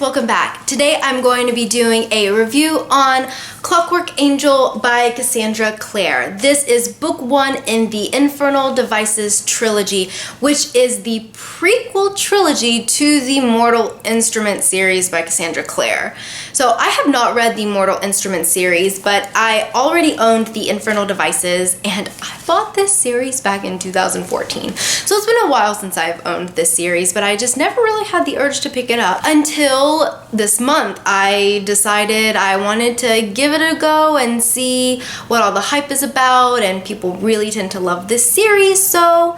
guys, welcome back. Today I'm going to be doing a review on Clockwork Angel by Cassandra Clare. This is book 1 in the Infernal Devices trilogy, which is the prequel trilogy to the Mortal Instrument series by Cassandra Clare. So I have not read the Mortal Instrument series, but I already owned the Infernal Devices, and I bought this series back in 2014. So it's been a while since I've owned this series, but I just never really had the urge to pick it up until this month. I decided I wanted to give it a go and see what all the hype is about, and people really tend to love this series, so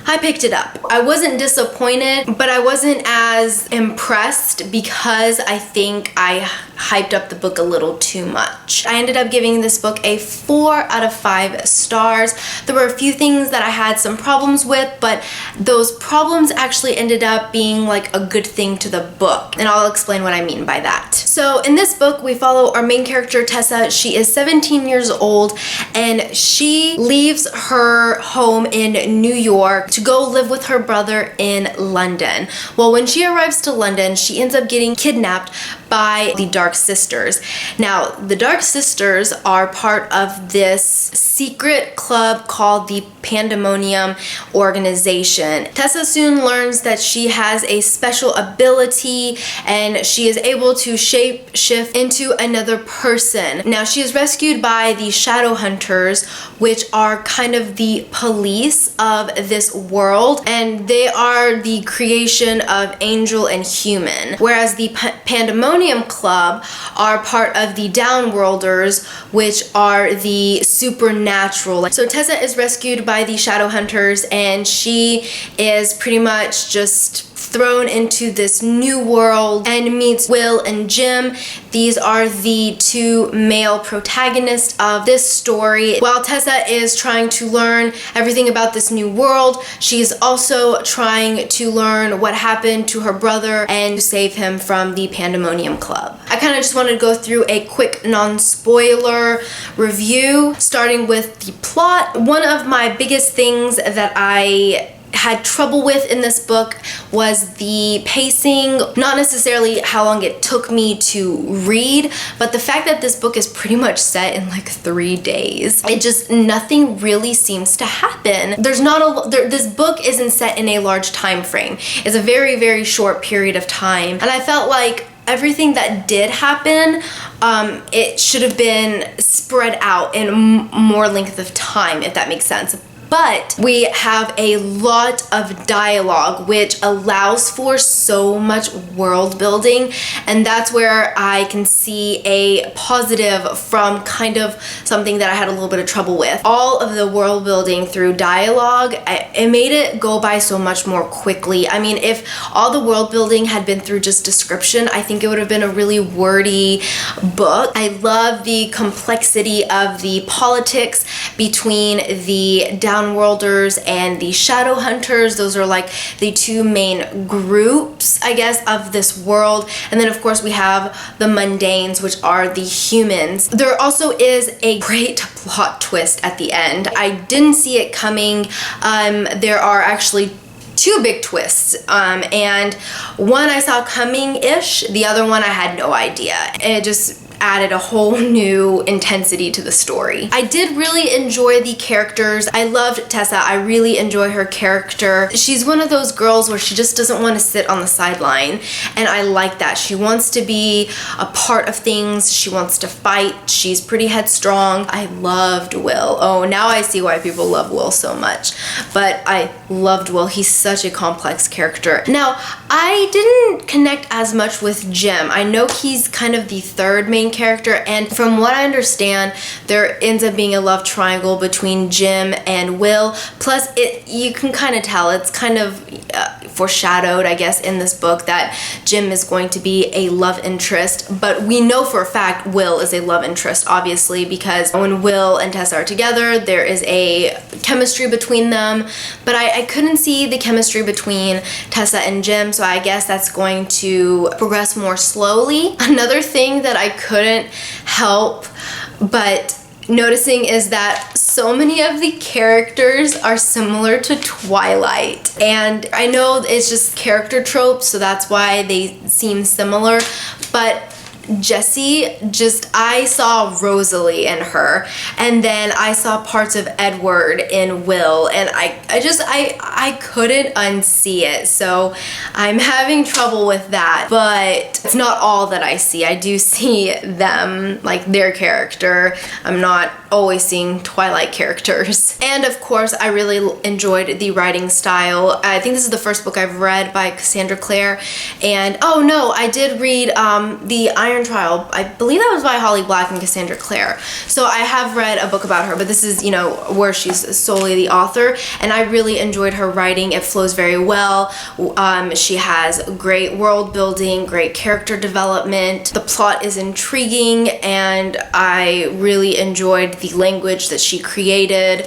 I picked it up. I wasn't disappointed, but I wasn't as impressed because I think I hyped up the book a little too much. I ended up giving this book a 4 out of 5 stars. There were a few things that I had some problems with, but those problems actually ended up being like a good thing to the book, and I'll explain what I mean by that. So in this book, we follow our main character, Tessa. She is 17 years old, and she leaves her home in New York to go live with her brother in London. Well, when she arrives to London, she ends up getting kidnapped by the Dark Sisters. Now, the Dark Sisters are part of this secret club called the Pandemonium Organization. Tessa soon learns that she has a special ability and she is able to shape shift into another person. Now, she is rescued by the Shadow Hunters, which are kind of the police of this world, and they are the creation of angel and human, whereas the Pandemonium Club are part of the Downworlders, which are the supernatural. So Tessa is rescued by the Shadow Hunters, and she is pretty much just thrown into this new world and meets Will and Jim. These are the two male protagonists of this story. While Tessa is trying to learn everything about this new world, she's also trying to learn what happened to her brother and to save him from the Pandemonium Club. I kind of just wanted to go through a quick non-spoiler review, starting with the plot. One of my biggest things that I had trouble with in this book was the pacing, not necessarily how long it took me to read, but the fact that this book is pretty much set in like 3 days. It just, nothing really seems to happen. This book isn't set in a large time frame. It's a very, very short period of time, and I felt like everything that did happen, it should have been spread out in more length of time, if that makes sense. But we have a lot of dialogue, which allows for so much world building, and that's where I can see a positive from kind of something that I had a little bit of trouble with. All of the world building through dialogue, it made it go by so much more quickly. I mean, if all the world building had been through just description, I think it would have been a really wordy book. I love the complexity of the politics between the Downworlders and the Shadow Hunters. Those are like the two main groups, I guess, of this world. And then of course we have the Mundanes, which are the humans. There also is a great plot twist at the end. I didn't see it coming. There are actually 2 big twists, and one I saw coming-ish, the other one I had no idea. It just added a whole new intensity to the story. I did really enjoy the characters. I loved Tessa. I really enjoy her character. She's one of those girls where she just doesn't want to sit on the sideline, and I like that. She wants to be a part of things. She wants to fight. She's pretty headstrong. I loved Will. Oh, now I see why people love Will so much, but I loved Will. He's such a complex character. Now, I didn't connect as much with Jim. I know he's kind of the third main character, and from what I understand, there ends up being a love triangle between Jim and Will. Plus, you can kind of tell, it's kind of foreshadowed, I guess, in this book that Jim is going to be a love interest, but we know for a fact Will is a love interest, obviously, because when Will and Tessa are together, there is a chemistry between them, but I couldn't see the chemistry between Tessa and Jim, so I guess that's going to progress more slowly. Another thing that I couldn't help but noticing is that so many of the characters are similar to Twilight. And I know it's just character tropes, so that's why they seem similar, but Jessie, I saw Rosalie in her, and then I saw parts of Edward in Will, and I couldn't unsee it, so I'm having trouble with that, but it's not all that I see. I do see them, like their character. I'm not always seeing Twilight characters. And of course, I really enjoyed the writing style. I think this is the first book I've read by Cassandra Clare, and oh no, I did read the Iron Trial. I believe that was by Holly Black and Cassandra Clare. So I have read a book about her, but this is, you know, where she's solely the author, and I really enjoyed her writing. It flows very well. She has great world building, great character development. The plot is intriguing, and I really enjoyed the language that she created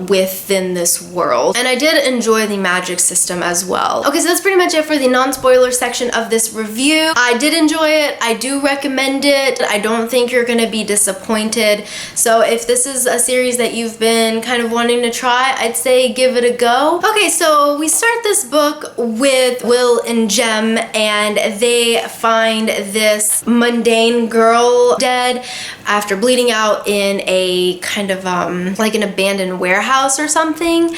within this world. And I did enjoy the magic system as well. Okay, so that's pretty much it for the non-spoiler section of this review. I did enjoy it. I do recommend it. I don't think you're gonna be disappointed. So if this is a series that you've been kind of wanting to try, I'd say give it a go. Okay, so we start this book with Will and Jem, and they find this mundane girl dead after bleeding out in a kind of like an abandoned warehouse or something.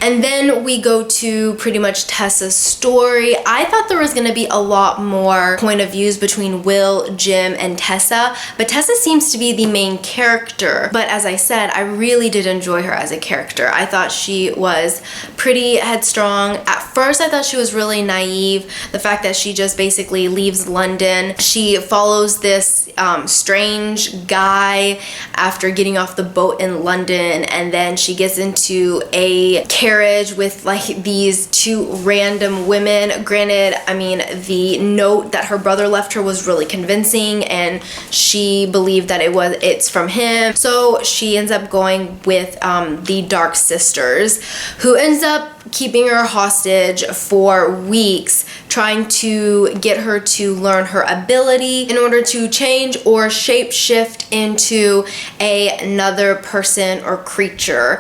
And then we go to pretty much Tessa's story. I thought there was gonna be a lot more point of views between Will, Jim, and Tessa, but Tessa seems to be the main character. But as I said, I really did enjoy her as a character. I thought she was pretty headstrong. At first, I thought she was really naive. The fact that she just basically leaves London. She follows this strange guy after getting off the boat in London, and then she gets into a carriage with like these two random women. Granted, I mean, the note that her brother left her was really convincing, and she believed that it's from him. So she ends up going with the Dark Sisters, who ends up keeping her hostage for weeks, trying to get her to learn her ability in order to change or shape shift into another person or creature.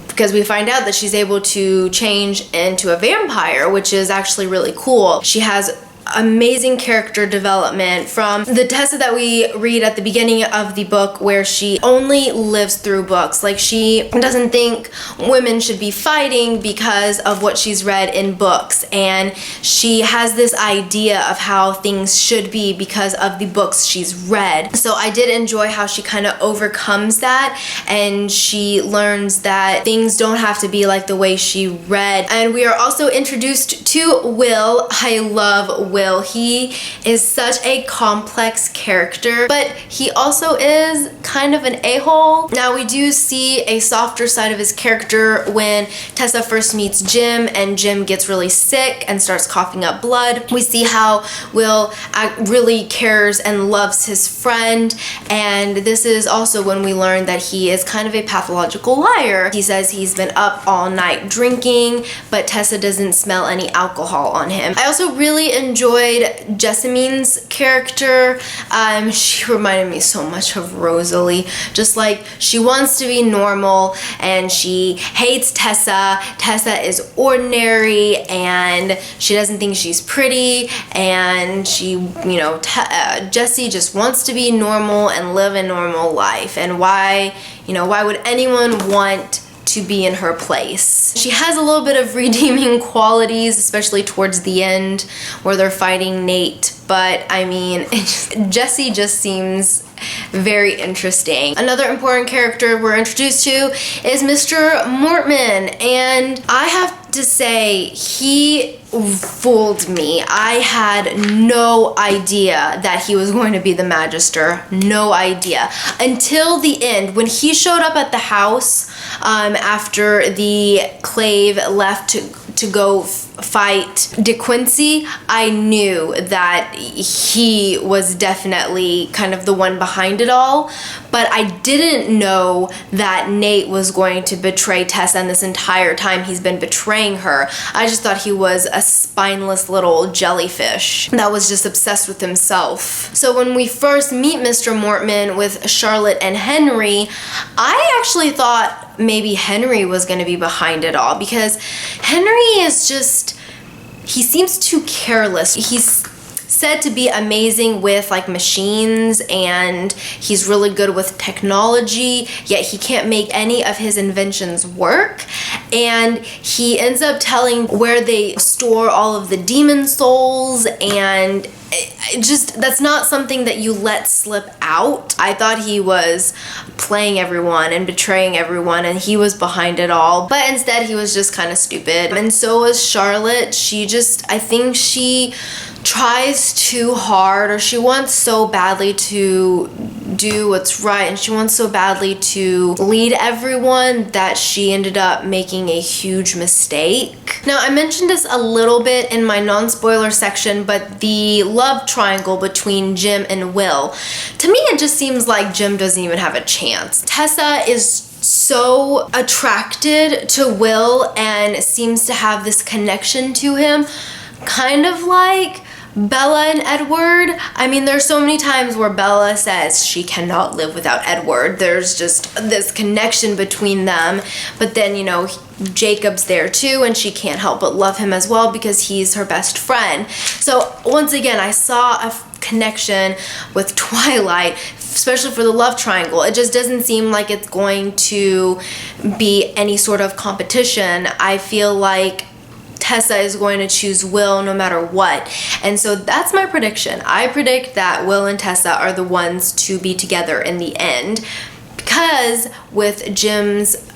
Because we find out that she's able to change into a vampire, which is actually really cool. She has amazing character development from the Tessa that we read at the beginning of the book, where she only lives through books. Like, she doesn't think women should be fighting because of what she's read in books, and she has this idea of how things should be because of the books she's read. So I did enjoy how she kind of overcomes that, and she learns that things don't have to be like the way she read. And we are also introduced to Will. I love Will. He is such a complex character, but he also is kind of an a-hole. Now, we do see a softer side of his character when Tessa first meets Jim, and Jim gets really sick and starts coughing up blood. We see how Will really cares and loves his friend, and this is also when we learn that he is kind of a pathological liar. He says he's been up all night drinking, but Tessa doesn't smell any alcohol on him. I also really enjoyed Jessamine's character. She reminded me so much of Rosalie. Just like, she wants to be normal and she hates Tessa. Tessa is ordinary and she doesn't think she's pretty, and she, you know, Jessie just wants to be normal and live a normal life. And why would anyone want to be in her place? She has a little bit of redeeming qualities, especially towards the end where they're fighting Nate, but I mean, Jessie just seems very interesting. Another important character we're introduced to is Mr. Mortman, and I have to say, he fooled me. I had no idea that he was going to be the Magister. No idea. Until the end, when he showed up at the house after the Clave left to go fight De Quincy, I knew that he was definitely kind of the one behind it all, but I didn't know that Nate was going to betray Tessa, and this entire time he's been betraying her. I just thought he was a spineless little jellyfish that was just obsessed with himself. So when we first meet Mr. Mortman with Charlotte and Henry, I actually thought maybe Henry was going to be behind it all, because Henry is just, he seems too careless. He's said to be amazing with like machines, and he's really good with technology, yet he can't make any of his inventions work. And he ends up telling where they store all of the demon souls, and just, that's not something that you let slip out. I thought he was playing everyone and betraying everyone, and he was behind it all, but instead he was just kind of stupid. And so was Charlotte. She just, I think she tries too hard, or she wants so badly to do what's right, and she wants so badly to lead everyone that she ended up making a huge mistake. Now, I mentioned this a little bit in my non-spoiler section, but the love triangle between Jim and Will, to me it just seems like Jim doesn't even have a chance. Tessa is so attracted to Will and seems to have this connection to him, kind of like Bella and Edward. I mean, there's so many times where Bella says she cannot live without Edward. There's just this connection between them. But then, you know, Jacob's there too, and she can't help but love him as well because he's her best friend. So once again, I saw a connection with Twilight, especially for the love triangle. It just doesn't seem like it's going to be any sort of competition. I feel like Tessa is going to choose Will no matter what. And so that's my prediction. I predict that Will and Tessa are the ones to be together in the end, because with Jim's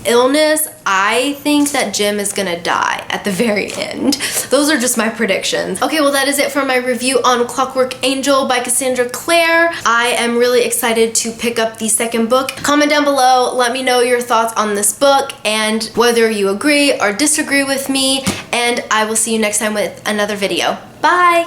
illness, I think that Jim is gonna die at the very end. Those are just my predictions. Okay, well, that is it for my review on Clockwork Angel by Cassandra Clare. I am really excited to pick up the second book. Comment down below, let me know your thoughts on this book and whether you agree or disagree with me, and I will see you next time with another video. Bye!